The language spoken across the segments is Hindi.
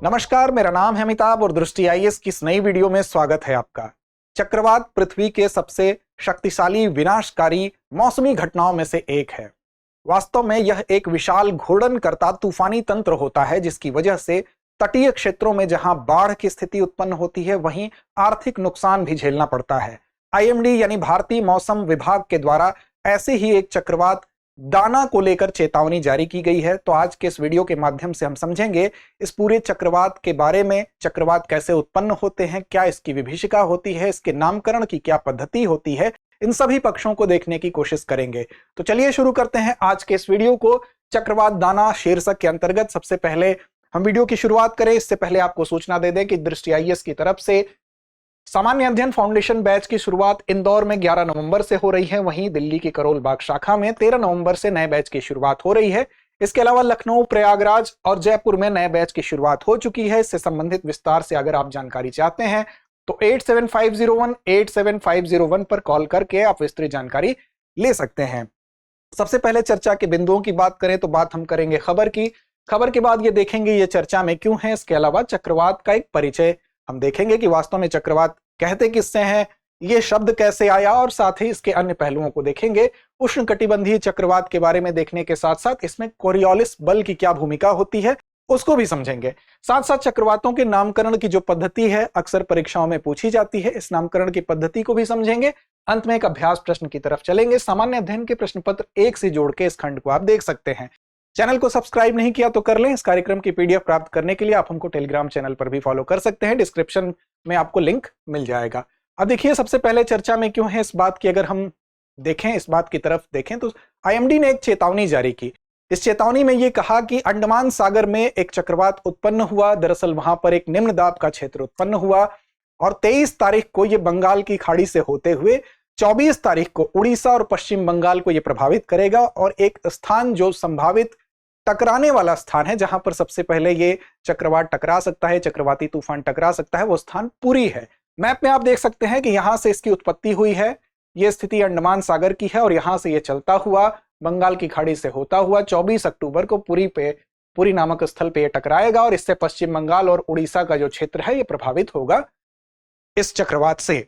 नमस्कार, मेरा नाम है अमिताभ और दृष्टि आईएएस की इस नई वीडियो में स्वागत है आपका। चक्रवात पृथ्वी के सबसे शक्तिशाली विनाशकारी मौसमी घटनाओं में से एक है। वास्तव में यह एक विशाल घूर्णन करता तूफानी तंत्र होता है जिसकी वजह से तटीय क्षेत्रों में जहां बाढ़ की स्थिति उत्पन्न होती है वहीं आर्थिक नुकसान भी झेलना पड़ता है। आईएमडी यानी भारतीय मौसम विभाग के द्वारा ऐसे ही एक चक्रवात दाना को लेकर चेतावनी जारी की गई है। तो आज के इस वीडियो के माध्यम से हम समझेंगे इस पूरे चक्रवात के बारे में, चक्रवात कैसे उत्पन्न होते हैं, क्या इसकी विभीषिका होती है, इसके नामकरण की क्या पद्धति होती है, इन सभी पक्षों को देखने की कोशिश करेंगे। तो चलिए शुरू करते हैं आज के इस वीडियो को। चक्रवात दाना शीर्षक के अंतर्गत सबसे पहले हम वीडियो की शुरुआत करें इससे पहले आपको सूचना दे दें कि दृष्टि आईएएस की तरफ से सामान्य अध्ययन फाउंडेशन बैच की शुरुआत इंदौर में 11 नवंबर से हो रही है। वहीं दिल्ली की करोल बाग शाखा में 13 नवंबर से नए बैच की शुरुआत हो रही है। इसके अलावा लखनऊ, प्रयागराज और जयपुर में नए बैच की शुरुआत हो चुकी है। इससे संबंधित विस्तार से अगर आप जानकारी चाहते हैं तो 8750187501 पर कॉल करके आप विस्तृत जानकारी ले सकते हैं। सबसे पहले चर्चा के बिंदुओं की बात करें तो बात हम करेंगे खबर की। खबर के बाद ये देखेंगे ये चर्चा में क्यों है। इसके अलावा चक्रवात का एक परिचय हम देखेंगे कि वास्तव में चक्रवात कहते किससे हैं, ये शब्द कैसे आया, और साथ ही इसके अन्य पहलुओं को देखेंगे। उष्णकटिबंधीय चक्रवात के बारे में देखने के साथ साथ इसमें कोरियोलिस बल की क्या भूमिका होती है उसको भी समझेंगे। साथ साथ चक्रवातों के नामकरण की जो पद्धति है अक्सर परीक्षाओं में पूछी जाती है, इस नामकरण की पद्धति को भी समझेंगे। अंत में एक अभ्यास प्रश्न की तरफ चलेंगे। सामान्य अध्ययन के प्रश्न पत्र एक से जोड़ के इस खंड को आप देख सकते हैं। चैनल को सब्सक्राइब नहीं किया तो कर लें। इस कार्यक्रम की पीडीएफ प्राप्त करने के लिए आप हमको टेलीग्राम चैनल पर भी फॉलो कर सकते हैं, डिस्क्रिप्शन में आपको लिंक मिल जाएगा। अब देखिए सबसे पहले चर्चा में क्यों है इस बात की अगर हम देखें, इस बात की तरफ देखें तो आईएमडी ने एक चेतावनी जारी की। इस चेतावनी में यह कहा कि अंडमान सागर में एक चक्रवात उत्पन्न हुआ। दरअसल वहां पर एक निम्न दाब का क्षेत्र उत्पन्न हुआ और 23 तारीख को यह बंगाल की खाड़ी से होते हुए 24 तारीख को उड़ीसा और पश्चिम बंगाल को यह प्रभावित करेगा। और एक स्थान जो संभावित टकराने वाला स्थान है जहां पर सबसे पहले ये चक्रवात टकरा सकता है, चक्रवाती तूफान टकरा सकता है, वो स्थान पुरी है। मैप में आप देख सकते हैं कि यहां से इसकी उत्पत्ति हुई है। यह स्थिति अंडमान सागर की है और यहां से यह चलता हुआ बंगाल की खाड़ी से होता हुआ 24 अक्टूबर को पुरी नामक स्थल पे टकराएगा और इससे पश्चिम बंगाल और उड़ीसा का जो क्षेत्र है यह प्रभावित होगा इस चक्रवात से।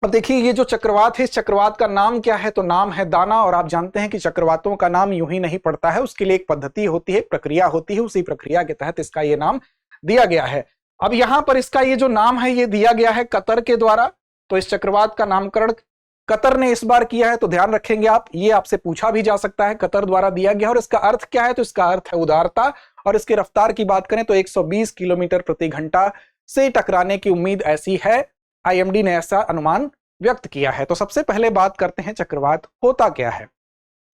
अब देखिए ये जो चक्रवात है, इस चक्रवात का नाम क्या है, तो नाम है दाना। और आप जानते हैं कि चक्रवातों का नाम यूं ही नहीं पड़ता है, उसके लिए एक पद्धति होती है, एक प्रक्रिया होती है। उसी प्रक्रिया के तहत इसका ये नाम दिया गया है। अब यहां पर इसका ये जो नाम है ये दिया गया है कतर के द्वारा। तो इस चक्रवात का नामकरण कतर ने इस बार किया है, तो ध्यान रखेंगे आप, ये आपसे पूछा भी जा सकता है, कतर द्वारा दिया गया। और इसका अर्थ क्या है, तो इसका अर्थ है उदारता। और इसकी रफ्तार की बात करें तो 120 किलोमीटर प्रति घंटा से टकराने की उम्मीद ऐसी है। आईएमडी ने ऐसा अनुमान व्यक्त किया है। तो सबसे पहले बात करते हैं चक्रवात होता क्या है।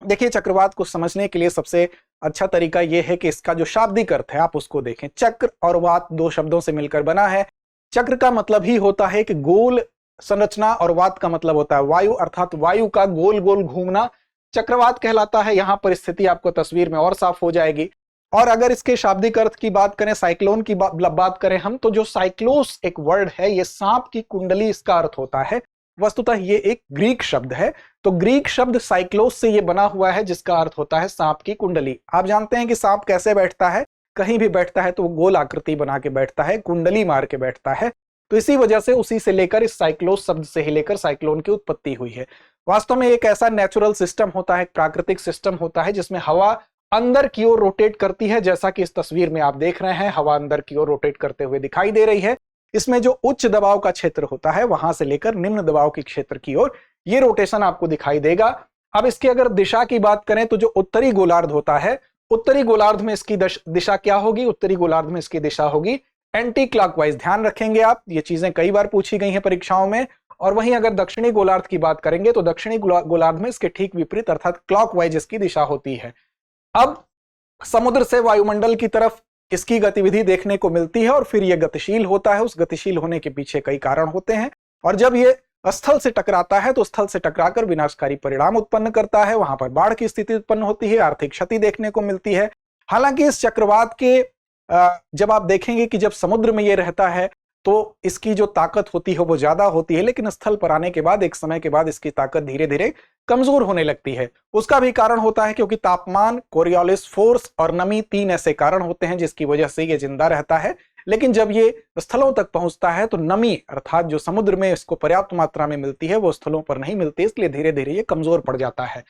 देखिए चक्रवात को समझने के लिए सबसे अच्छा तरीका यह है कि इसका जो शाब्दिक अर्थ है आप उसको देखें। चक्र और वात दो शब्दों से मिलकर बना है। चक्र का मतलब ही होता है कि गोल संरचना और वात का मतलब होता है वायु, अर्थात वायु का गोल गोल घूमना चक्रवात कहलाता है। यहां पर स्थिति आपको तस्वीर में और साफ हो जाएगी। और अगर इसके शाब्दिक अर्थ की बात करें, साइक्लोन की बात करें हम, तो जो साइक्लोस एक वर्ड है, ये सांप की कुंडली इसका अर्थ होता है। वस्तुतः ये एक ग्रीक शब्द है। तो ग्रीक शब्द साइक्लोस से ये बना हुआ है जिसका अर्थ होता है सांप की कुंडली। आप जानते हैं कि सांप कैसे बैठता है, कहीं भी बैठता है तो वो गोल आकृति बना के बैठता है, कुंडली मार के बैठता है। तो इसी वजह से उसी से लेकर इस साइक्लोस शब्द से ही लेकर साइक्लोन की उत्पत्ति हुई है। वास्तव में एक ऐसा नेचुरल सिस्टम होता है, प्राकृतिक सिस्टम होता है जिसमें हवा अंदर की ओर रोटेट करती है। जैसा कि इस तस्वीर में आप देख रहे हैं, हवा अंदर की ओर रोटेट करते हुए दिखाई दे रही है। इसमें जो उच्च दबाव का क्षेत्र होता है वहां से लेकर निम्न दबाव के क्षेत्र की ओर ये रोटेशन आपको दिखाई देगा। अब इसकी अगर दिशा की बात करें तो जो उत्तरी गोलार्ध होता है, उत्तरी गोलार्ध में इसकी दिशा क्या होगी, उत्तरी गोलार्ध में इसकी दिशा होगी एंटी क्लॉकवाइज। ध्यान रखेंगे आप, ये चीजें कई बार पूछी गई हैं परीक्षाओं में। और वहीं अगर दक्षिणी गोलार्ध की बात करेंगे तो दक्षिणी गोलार्ध में इसके ठीक विपरीत अर्थात क्लॉकवाइज इसकी दिशा होती है। अब समुद्र से वायुमंडल की तरफ इसकी गतिविधि देखने को मिलती है और फिर यह गतिशील होता है। उस गतिशील होने के पीछे कई कारण होते हैं। और जब ये स्थल से टकराता है तो स्थल से टकराकर विनाशकारी परिणाम उत्पन्न करता है। वहां पर बाढ़ की स्थिति उत्पन्न होती है, आर्थिक क्षति देखने को मिलती है। हालांकि इस चक्रवात के जब आप देखेंगे कि जब समुद्र में ये रहता है तो इसकी जो ताकत होती है वो ज्यादा होती है, लेकिन स्थल पर आने के बाद एक समय के बाद इसकी ताकत धीरे धीरे कमजोर होने लगती है। उसका भी कारण होता है क्योंकि तापमान, कोरियोलिस फोर्स और नमी तीन ऐसे कारण होते हैं जिसकी वजह से ये जिंदा रहता है। लेकिन जब ये स्थलों तक पहुंचता है तो नमी अर्थात जो समुद्र में इसको पर्याप्त मात्रा में मिलती है वो स्थलों पर नहीं मिलती, इसलिए धीरे धीरे ये कमजोर पड़ जाता है।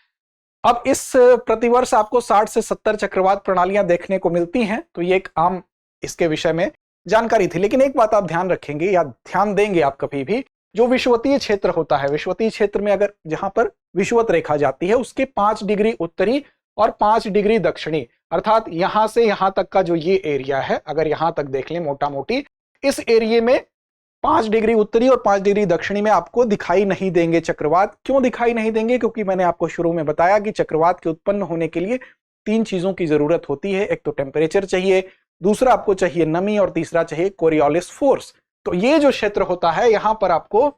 अब इस प्रतिवर्ष आपको 60 से 70 चक्रवात प्रणालियां देखने को मिलती हैं, तो ये एक आम इसके विषय में जानकारी थी। लेकिन एक बात आप ध्यान रखेंगे या ध्यान देंगे आप कभी भी, जो विषुवतीय क्षेत्र होता है, विषुवतीय क्षेत्र में अगर जहां पर विषुवत रेखा जाती है उसके 5 डिग्री उत्तरी और 5 डिग्री दक्षिणी, अर्थात यहां से यहां तक का जो ये एरिया है, अगर यहां तक देख लें मोटा मोटी, इस एरिया में 5 डिग्री उत्तरी और 5 डिग्री दक्षिणी में आपको दिखाई नहीं देंगे चक्रवात। क्यों दिखाई नहीं देंगे? क्योंकि मैंने आपको शुरू में बताया कि चक्रवात के उत्पन्न होने के लिए 3 चीजों की जरूरत होती है। एक तो टेम्परेचर चाहिए, दूसरा आपको चाहिए नमी और तीसरा चाहिए कोरियोलिस फोर्स। तो ये जो क्षेत्र होता है यहां पर आपको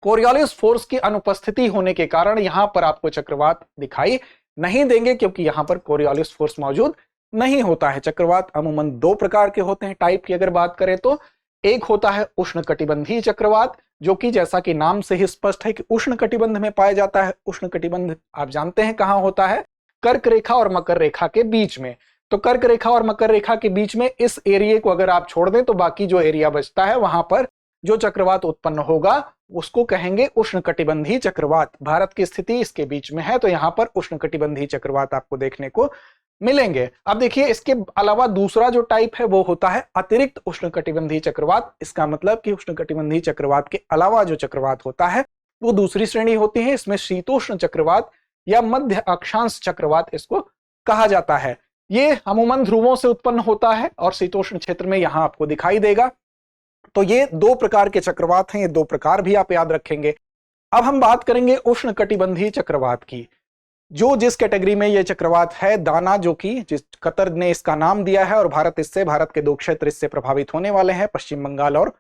कोरियोलिस फोर्स की अनुपस्थिति होने के कारण यहां पर आपको चक्रवात दिखाई नहीं देंगे, क्योंकि यहां पर कोरियोलिस फोर्स मौजूद नहीं होता है। चक्रवात अमूमन 2 प्रकार के होते हैं टाइप की अगर बात करें तो। एक होता है उष्णकटिबंधीय चक्रवात, जो कि जैसा कि नाम से ही स्पष्ट है कि उष्णकटिबंध में पाया जाता है। उष्णकटिबंध आप जानते हैं कहां होता है? कर्क रेखा और मकर रेखा के बीच में। तो कर्क रेखा और मकर रेखा के बीच में इस एरिया को अगर आप छोड़ दें तो बाकी जो एरिया बचता है वहां पर जो चक्रवात उत्पन्न होगा उसको कहेंगे उष्णकटिबंधीय चक्रवात। भारत की स्थिति इसके बीच में है तो यहां पर उष्णकटिबंधीय चक्रवात आपको देखने को मिलेंगे। अब देखिए इसके अलावा दूसरा जो टाइप है वो होता है अतिरिक्त उष्णकटिबंधीय चक्रवात। इसका मतलब कि उष्णकटिबंधीय चक्रवात के अलावा जो चक्रवात होता है वो दूसरी श्रेणी होती है। इसमें शीतोष्ण चक्रवात या मध्य अक्षांश चक्रवात इसको कहा जाता है। ये अमूमन ध्रुवों से उत्पन्न होता है और शीतोष्ण क्षेत्र में यहां आपको दिखाई देगा। तो ये 2 प्रकार के चक्रवात हैं, ये 2 प्रकार भी आप याद रखेंगे। अब हम बात करेंगे उष्णकटिबंधीय चक्रवात की। जो जिस कैटेगरी में ये चक्रवात है, दाना, जो कि जिस कतर ने इसका नाम दिया है, और भारत के 2 क्षेत्र इससे प्रभावित होने वाले हैं, पश्चिम बंगाल और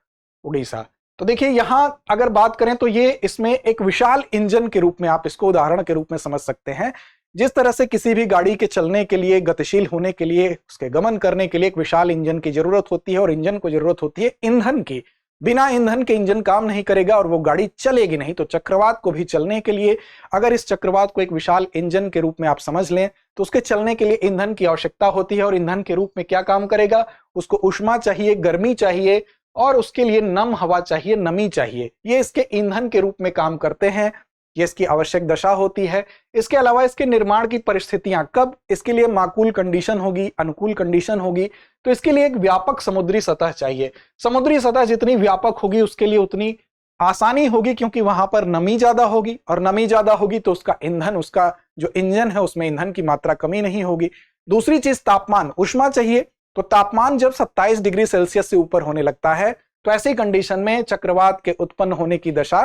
उड़ीसा। तो देखिए यहां अगर बात करें तो ये इसमें एक विशाल इंजन के रूप में आप इसको उदाहरण के रूप में समझ सकते हैं। जिस तरह से किसी भी गाड़ी के चलने के लिए, गतिशील होने के लिए, उसके गमन करने के लिए एक विशाल इंजन की जरूरत होती है और इंजन को जरूरत होती है ईंधन की। बिना ईंधन के इंजन काम नहीं करेगा और वो गाड़ी चलेगी नहीं। तो चक्रवात को भी चलने के लिए, अगर इस चक्रवात को एक विशाल इंजन के रूप में आप समझ लें तो उसके चलने के लिए ईंधन की आवश्यकता होती है। और ईंधन के रूप में क्या काम करेगा? उसको ऊष्मा चाहिए, गर्मी चाहिए, और उसके लिए नम हवा चाहिए, नमी चाहिए। ये इसके ईंधन के रूप में काम करते हैं, ये इसकी आवश्यक दशा होती है। इसके अलावा इसके निर्माण की परिस्थितियां कब इसके लिए माकूल कंडीशन होगी, अनुकूल कंडीशन होगी, तो इसके लिए एक व्यापक समुद्री सतह चाहिए। समुद्री सतह जितनी व्यापक होगी उसके लिए उतनी आसानी होगी, क्योंकि वहां पर नमी ज्यादा होगी, और नमी ज्यादा होगी तो उसका ईंधन, उसका जो इंजन है उसमें ईंधन की मात्रा कमी नहीं होगी। दूसरी चीज तापमान, ऊष्मा चाहिए। तो तापमान जब 27 डिग्री सेल्सियस से ऊपर होने लगता है तो ऐसी कंडीशन में चक्रवात के उत्पन्न होने की दशा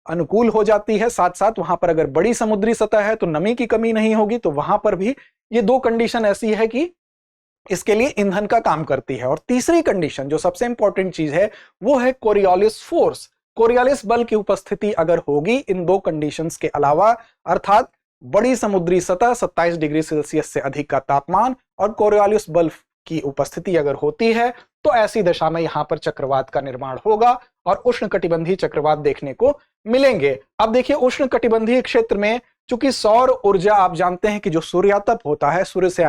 अनुकूल हो जाती है। साथ साथ वहां पर अगर बड़ी समुद्री सतह है तो नमी की कमी नहीं होगी। तो वहां पर भी ये 2 कंडीशन ऐसी है कि इसके लिए ईंधन का काम करती है। और तीसरी कंडीशन जो सबसे इंपॉर्टेंट चीज है वो है कोरियोलिस फोर्स। कोरियोलिस बल की उपस्थिति अगर होगी इन 2 कंडीशंस के अलावा, अर्थात बड़ी समुद्री सतह, 27 डिग्री सेल्सियस से अधिक का तापमान और कोरियोलिस बल की उपस्थिति अगर होती है तो ऐसी दशा में यहां पर चक्रवात का निर्माण होगा और उष्णकटिबंधीय चक्रवात देखने को मिलेंगे। अब देखिए उष्णकटिबंधीय क्षेत्र में चूंकि सौर ऊर्जा, आप जानते हैं कि जो सूर्यातप होता है, सूर्य से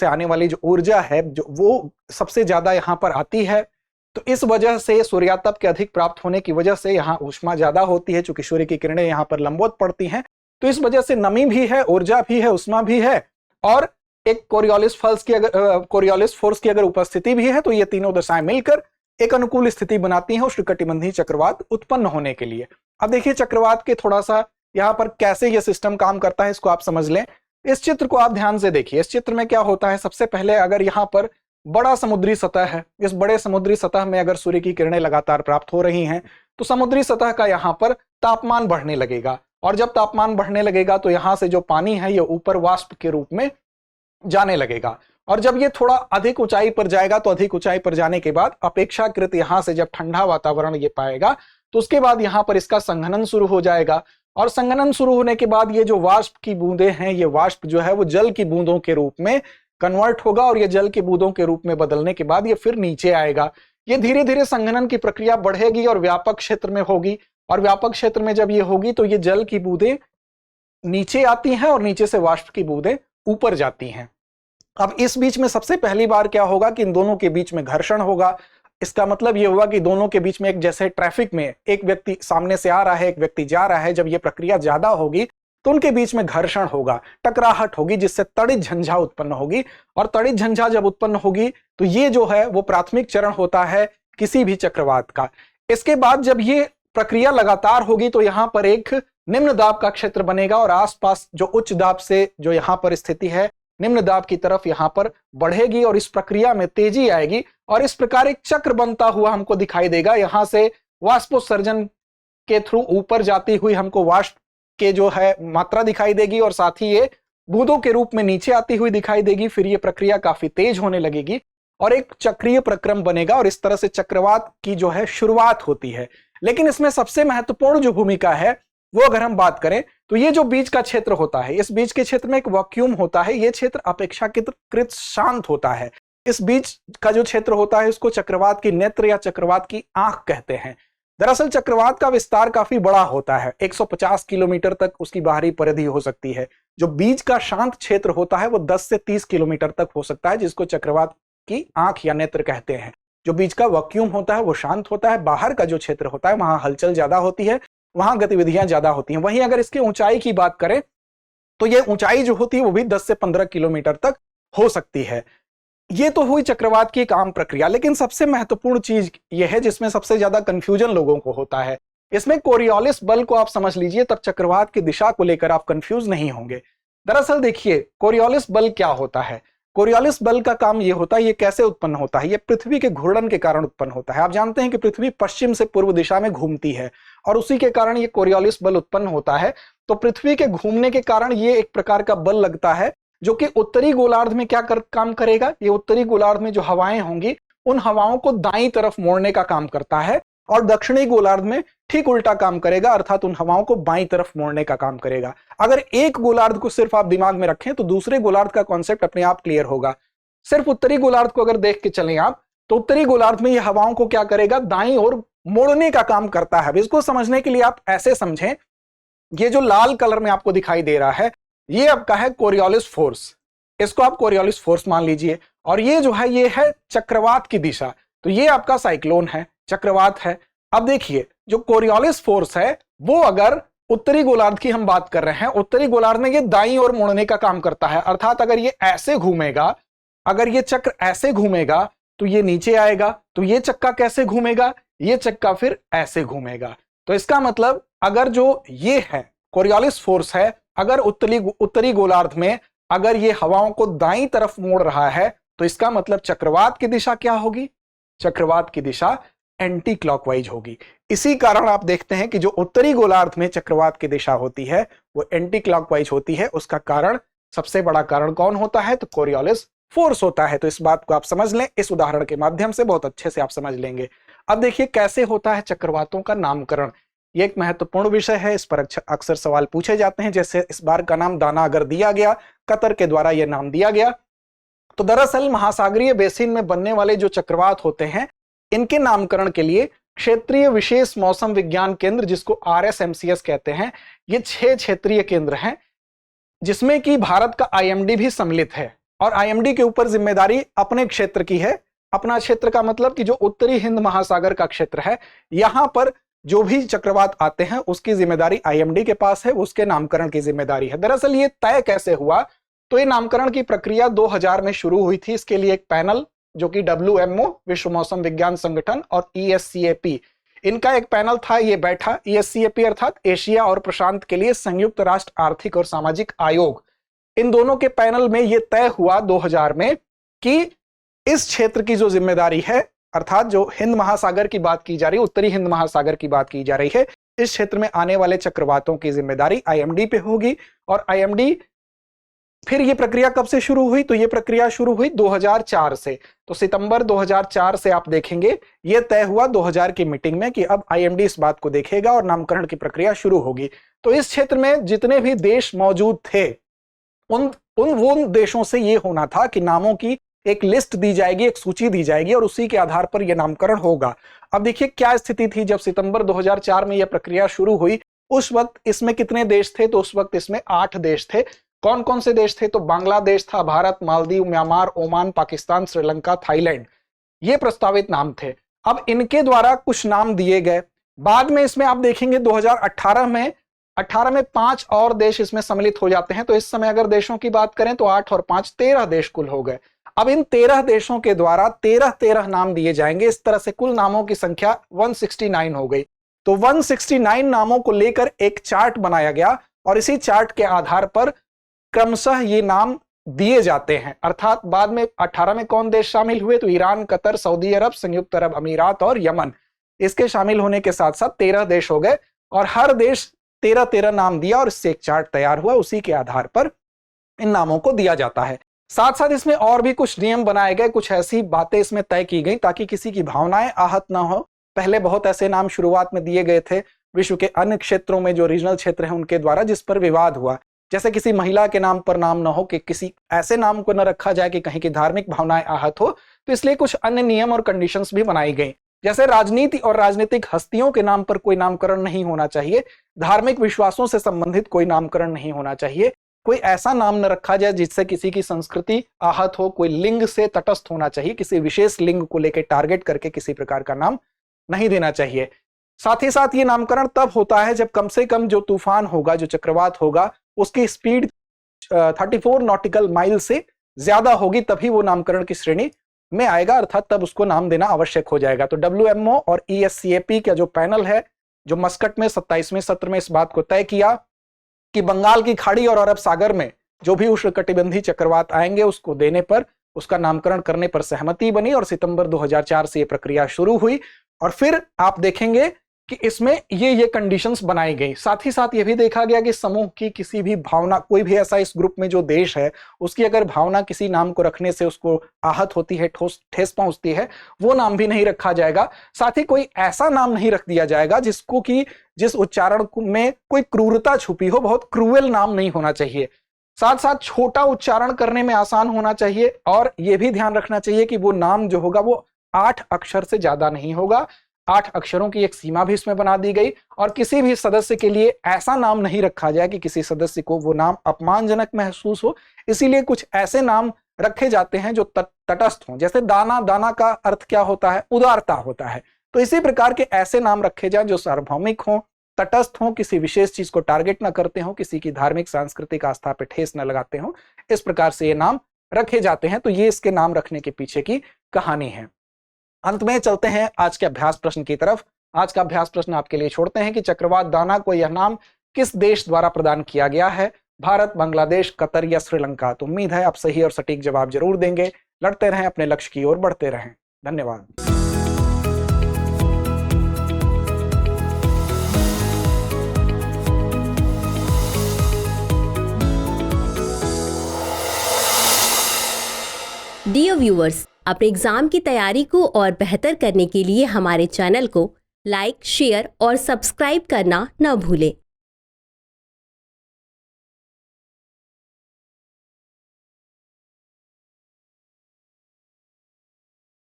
आने वाली जो ऊर्जा है जो वो सबसे ज्यादा यहां पर आती है। तो इस वजह से सूर्यातप के अधिक प्राप्त होने की वजह से यहाँ ऊष्मा ज्यादा होती है, चूंकि सूर्य की किरणें यहाँ पर लंबवत पड़ती हैं। तो इस वजह से नमी भी है, ऊर्जा भी है, ऊष्मा भी है, और एक कोरियोलिस फोर्स की अगर उपस्थिति भी है। तो ये तीनों दशाएं मिलकर एक अनुकूल स्थिति बनाती हैं उष्णकटिबंधीय चक्रवात उत्पन्न होने के लिए। अब देखिए चक्रवात के थोड़ा सा यहाँ पर कैसे ये सिस्टम काम करता है इसको आप समझ लें। इस चित्र को आप ध्यान से देखिए। इस चित्र में क्या होता है, सबसे पहले अगर यहाँ पर बड़ा समुद्री सतह है, इस बड़े समुद्री सतह में अगर सूर्य की किरणें लगातार प्राप्त हो रही हैं तो समुद्री सतह का यहाँ पर तापमान बढ़ने लगेगा, और जब तापमान बढ़ने लगेगा तो यहाँ से जो पानी है ये ऊपर वाष्प के रूप में जाने लगेगा। और जब ये थोड़ा अधिक ऊंचाई पर जाएगा तो अधिक ऊंचाई पर जाने के बाद अपेक्षाकृत यहां से जब ठंडा वातावरण ये पाएगा तो उसके बाद यहां पर इसका संघनन शुरू हो जाएगा। और संघनन शुरू होने के बाद ये जो वाष्प की बूंदें हैं, ये वाष्प जो है वो जल की बूंदों के रूप में कन्वर्ट होगा, और ये जल की बूंदों के रूप में बदलने के बाद ये फिर नीचे आएगा। ये धीरे धीरे संघनन की प्रक्रिया बढ़ेगी और व्यापक क्षेत्र में होगी, और व्यापक क्षेत्र में जब ये होगी तो ये जल की बूंदें नीचे आती हैं और नीचे से वाष्प की बूंदें ऊपर जाती हैं। अब इस बीच में सबसे पहली बार क्या होगा कि इन दोनों के बीच में घर्षण होगा। इसका मतलब ये हुआ कि दोनों के बीच में एक जैसे ट्रैफिक में एक व्यक्ति सामने से आ रहा है, एक व्यक्ति जा रहा है, जब ये प्रक्रिया ज्यादा होगी तो उनके बीच में घर्षण होगा, टकराहट होगी, जिससे तड़ित झंझा उत्पन्न होगी। और तड़ित झंझा जब उत्पन्न होगी तो ये जो है वो प्राथमिक चरण होता है किसी भी चक्रवात का। इसके बाद जब ये प्रक्रिया लगातार होगी तो यहां पर एक निम्न दाब का क्षेत्र बनेगा और आसपास जो उच्च दाब से जो यहां पर स्थिति है निम्न दाब की तरफ यहां पर बढ़ेगी और इस प्रक्रिया में तेजी आएगी और इस प्रकार एक चक्र बनता हुआ हमको दिखाई देगा। यहां से वाष्पोत्सर्जन के थ्रू ऊपर जाती हुई हमको वाष्प के जो है मात्रा दिखाई देगी और साथ ही ये बूंदों के रूप में नीचे आती हुई दिखाई देगी। फिर ये प्रक्रिया काफी तेज होने लगेगी और एक चक्रीय प्रक्रम बनेगा और इस तरह से चक्रवात की जो है शुरुआत होती है। लेकिन इसमें सबसे महत्वपूर्ण जो भूमिका है वो अगर हम बात करें तो ये जो बीच का क्षेत्र होता है, इस बीच के क्षेत्र में एक वैक्यूम होता है। ये क्षेत्र अपेक्षाकृत शांत होता है। इस बीच का जो क्षेत्र होता है उसको चक्रवात की नेत्र या चक्रवात की आंख कहते हैं। दरअसल चक्रवात का विस्तार काफी बड़ा होता है, 150 किलोमीटर तक उसकी बाहरी परिधि हो सकती है। जो बीच का शांत क्षेत्र होता है वो 10 से 30 किलोमीटर तक हो सकता है, जिसको चक्रवात की आंख या नेत्र कहते हैं। जो बीच का वैक्यूम होता है वो शांत होता है, बाहर का जो क्षेत्र होता है वहां हलचल ज्यादा होती है, वहां गतिविधियां ज्यादा होती हैं। वहीं अगर इसकी ऊंचाई की बात करें तो ये ऊंचाई जो होती है वो भी 10 से 15 किलोमीटर तक हो सकती है। ये तो हुई चक्रवात की एक आम प्रक्रिया, लेकिन सबसे महत्वपूर्ण चीज यह है जिसमें सबसे ज्यादा कंफ्यूजन लोगों को होता है। इसमें कोरियोलिस बल को आप समझ लीजिए, तब चक्रवात की दिशा को लेकर आप कंफ्यूज नहीं होंगे। दरअसल देखिए कोरियोलिस बल क्या होता है। कोरियोलिस बल का काम यह होता है, ये कैसे उत्पन्न होता है, ये पृथ्वी के घूर्णन के कारण उत्पन्न होता है। आप जानते हैं कि पृथ्वी पश्चिम से पूर्व दिशा में घूमती है और उसी के कारण ये कोरियोलिस बल उत्पन्न होता है। तो पृथ्वी के घूमने के कारण ये एक प्रकार का बल लगता है जो कि उत्तरी गोलार्ध में क्या काम करेगा, ये उत्तरी गोलार्ध में जो हवाएं होंगी उन हवाओं को दाईं तरफ मोड़ने का काम करता है और दक्षिणी गोलार्ध में ठीक उल्टा काम करेगा, अर्थात उन हवाओं को बाईं तरफ मोड़ने का काम करेगा। अगर एक गोलार्ध को सिर्फ आप दिमाग में रखें तो दूसरे गोलार्ध का कॉन्सेप्ट अपने आप क्लियर होगा। सिर्फ उत्तरी गोलार्ध को अगर देख के चलें आप तो उत्तरी गोलार्ध में यह हवाओं को क्या करेगा, दाईं ओर मोड़ने का काम करता है। इसको समझने के लिए आप ऐसे समझें, ये जो लाल कलर में आपको दिखाई दे रहा है ये आपका है कोरियोलिस फोर्स, इसको आप कोरियोलिस फोर्स मान लीजिए। और ये जो है ये है चक्रवात की दिशा, तो ये आपका साइक्लोन है, चक्रवात है। अब देखिए जो कोरियोलिस फोर्स है वो अगर उत्तरी गोलार्ध की हम बात कर रहे हैं, उत्तरी गोलार्ध में ये दाईं ओर मुड़ने का काम करता है, अर्थात अगर ये ऐसे घूमेगा, अगर ये चक्र ऐसे घूमेगा तो ये नीचे आएगा, तो ये चक्का कैसे घूमेगा, ये चक्का फिर ऐसे घूमेगा। तो इसका मतलब अगर जो ये है कोरियोलिस फोर्स है, अगर उत्तरी गोलार्ध में अगर ये हवाओं को दाईं तरफ मोड़ रहा है तो इसका मतलब चक्रवात की दिशा क्या होगी, चक्रवात की दिशा एंटी क्लॉकवाइज होगी। इसी कारण आप देखते हैं कि जो उत्तरी गोलार्ध में चक्रवात की दिशा होती है वो एंटी क्लॉकवाइज होती है। उसका कारण, सबसे बड़ा कारण कौन होता है, तो कोरियोलिस फोर्स होता है। तो इस बात को आप समझ लें, इस उदाहरण के माध्यम से बहुत अच्छे से आप समझ लेंगे। अब देखिए कैसे होता है चक्रवातों का नामकरण, ये एक महत्वपूर्ण विषय है, इस पर अक्सर सवाल पूछे जाते हैं। जैसे इस बार का नाम दाना अगर दिया गया, कतर के द्वारा यह नाम दिया गया, तो दरअसल महासागरीय बेसिन में बनने वाले जो चक्रवात होते हैं इनके नामकरण के लिए क्षेत्रीय विशेष मौसम विज्ञान केंद्र, जिसको RSMCS कहते हैं, ये 6 क्षेत्रीय केंद्र हैं जिसमें कि भारत का IMD भी सम्मिलित है। और IMD के ऊपर जिम्मेदारी अपने क्षेत्र की है। अपना क्षेत्र का मतलब कि जो उत्तरी हिंद महासागर का क्षेत्र है, यहां पर जो भी चक्रवात आते हैं उसकी जिम्मेदारी IMD के पास है, उसके नामकरण की जिम्मेदारी है। दरअसल ये तय कैसे हुआ, तो ये नामकरण की प्रक्रिया 2000 में शुरू हुई थी। इसके लिए एक पैनल जो कि WMO विश्व मौसम विज्ञान संगठन और ESCAP, इनका एक पैनल था, ये बैठा। ESCAP अर्थात एशिया और प्रशांत के लिए संयुक्त राष्ट्र आर्थिक और सामाजिक आयोग, इन दोनों के पैनल में यह तय हुआ 2000 में कि इस क्षेत्र की जो जिम्मेदारी है, अर्थात जो हिंद महासागर की बात की जा रही है, उत्तरी हिंद महासागर की बात की जा रही है, इस क्षेत्र में आने वाले चक्रवातों की जिम्मेदारी IMD पे होगी। और IMD, फिर ये प्रक्रिया कब से शुरू हुई, तो ये प्रक्रिया शुरू हुई 2004 से। तो सितंबर 2004 से आप देखेंगे ये तय हुआ 2000 की मीटिंग में कि अब IMD इस बात को देखेगा और नामकरण की प्रक्रिया शुरू होगी। तो इस क्षेत्र में जितने भी देश मौजूद थे उन देशों से ये होना था कि नामों की एक लिस्ट दी जाएगी, एक सूची दी जाएगी और उसी के आधार पर यह नामकरण होगा। अब देखिए क्या स्थिति थी जब सितंबर 2004 में यह प्रक्रिया शुरू हुई। उस वक्त इसमें कितने देश थे, तो उस वक्त इसमें 8 देश थे। कौन कौन से देश थे? तो बांग्लादेश था, Bharat, Maldives, Myanmar, Oman, Pakistan, Sri Lanka, Thailand, ये प्रस्तावित नाम थे। अब इनके द्वारा कुछ नाम दिए गए। बाद में इसमें आप देखेंगे 2018 में 5 और देश इसमें सम्मिलित हो जाते हैं। तो इस समय अगर देशों की बात करें तो 8 और 5 13 देश कुल हो गए। अब इन 13 देशों के द्वारा 13 नाम दिए जाएंगे। इस तरह से कुल नामों की संख्या 169 हो गई। तो 169 नामों को लेकर एक चार्ट बनाया गया और इसी चार्ट के आधार पर क्रमशः ये नाम दिए जाते हैं। अर्थात बाद में 18 में कौन देश शामिल हुए? तो ईरान, कतर, सऊदी अरब, संयुक्त अरब अमीरात और यमन। इसके शामिल होने के साथ साथ 13 देश हो गए और हर देश 13 नाम दिया और इससे एक चार्ट तैयार हुआ। उसी के आधार पर इन नामों को दिया जाता है। साथ साथ इसमें और भी कुछ नियम बनाए गए, कुछ ऐसी बातें इसमें तय की गई ताकि किसी की भावनाएं आहत ना हो। पहले बहुत ऐसे नाम शुरुआत में दिए गए थे विश्व के अन्य क्षेत्रों में, जो रीजनल क्षेत्र हैं उनके द्वारा, जिस पर विवाद हुआ। जैसे किसी महिला के नाम पर नाम ना हो, कि किसी ऐसे नाम को न रखा जाए कि कहीं की धार्मिक भावनाएं आहत हो। तो इसलिए कुछ अन्य नियम और कंडीशंस भी बनाई गई। जैसे राजनीति और राजनीतिक हस्तियों के नाम पर कोई नामकरण नहीं होना चाहिए, धार्मिक विश्वासों से संबंधित कोई नामकरण नहीं होना चाहिए, कोई ऐसा नाम न रखा जाए जिससे किसी की संस्कृति आहत हो, कोई लिंग से तटस्थ होना चाहिए, किसी विशेष लिंग को लेकर टारगेट करके किसी प्रकार का नाम नहीं देना चाहिए। साथ ही साथ ये नामकरण तब होता है जब कम से कम जो तूफान होगा, जो चक्रवात होगा, उसकी स्पीड 34 नॉटिकल माइल से ज्यादा होगी, तभी वो नामकरण की श्रेणी में आएगा, अर्थात तब उसको नाम देना आवश्यक हो जाएगा। तो WMO और ESCAP का जो पैनल है, जो मस्कट में 27वें सत्र में इस बात को तय किया कि बंगाल की खाड़ी और अरब सागर में जो भी उष्णकटिबंधीय चक्रवात आएंगे उसको देने पर, उसका नामकरण करने पर सहमति बनी और सितंबर 2004 से यह प्रक्रिया शुरू हुई। और फिर आप देखेंगे कि इसमें ये कंडीशंस बनाई गई। साथ ही साथ ये भी देखा गया कि समूह की किसी भी भावना, कोई भी ऐसा इस ग्रुप में जो देश है, उसकी अगर भावना किसी नाम को रखने से उसको आहत होती है, ठेस पहुंचती है, वो नाम भी नहीं रखा जाएगा। साथ ही कोई ऐसा नाम नहीं रख दिया जाएगा जिस उच्चारण में कोई क्रूरता छुपी हो, बहुत क्रूएल नाम नहीं होना चाहिए। साथ साथ छोटा उच्चारण करने में आसान होना चाहिए और यह भी ध्यान रखना चाहिए कि वो नाम जो होगा वो 8 अक्षर से ज्यादा नहीं होगा। 8 अक्षरों की एक सीमा भी इसमें बना दी गई। और किसी भी सदस्य के लिए ऐसा नाम नहीं रखा जाए कि किसी सदस्य को वो नाम अपमानजनक महसूस हो। इसीलिए कुछ ऐसे नाम रखे जाते हैं जो तटस्थ हों। जैसे दाना, दाना का अर्थ क्या होता है? उदारता होता है। तो इसी प्रकार के ऐसे नाम रखे जाएं जो सार्वभौमिक हों, तटस्थ हों, किसी विशेष चीज को टारगेट न करते हों, किसी की धार्मिक सांस्कृतिक आस्था पे ठेस न लगाते हों। इस प्रकार से ये नाम रखे जाते हैं। तो ये इसके नाम रखने के पीछे की कहानी है। अंत में चलते हैं आज के अभ्यास प्रश्न की तरफ। आज का अभ्यास प्रश्न आपके लिए छोड़ते हैं कि चक्रवात दाना को यह नाम किस देश द्वारा प्रदान किया गया है? भारत, बांग्लादेश, कतर या श्रीलंका? तो उम्मीद है आप सही और सटीक जवाब जरूर देंगे। लड़ते रहें, अपने लक्ष्य की ओर बढ़ते रहें। धन्यवाद। डियर व्यूअर्स, अपने एग्जाम की तैयारी को और बेहतर करने के लिए हमारे चैनल को लाइक, शेयर और सब्सक्राइब करना न भूलें।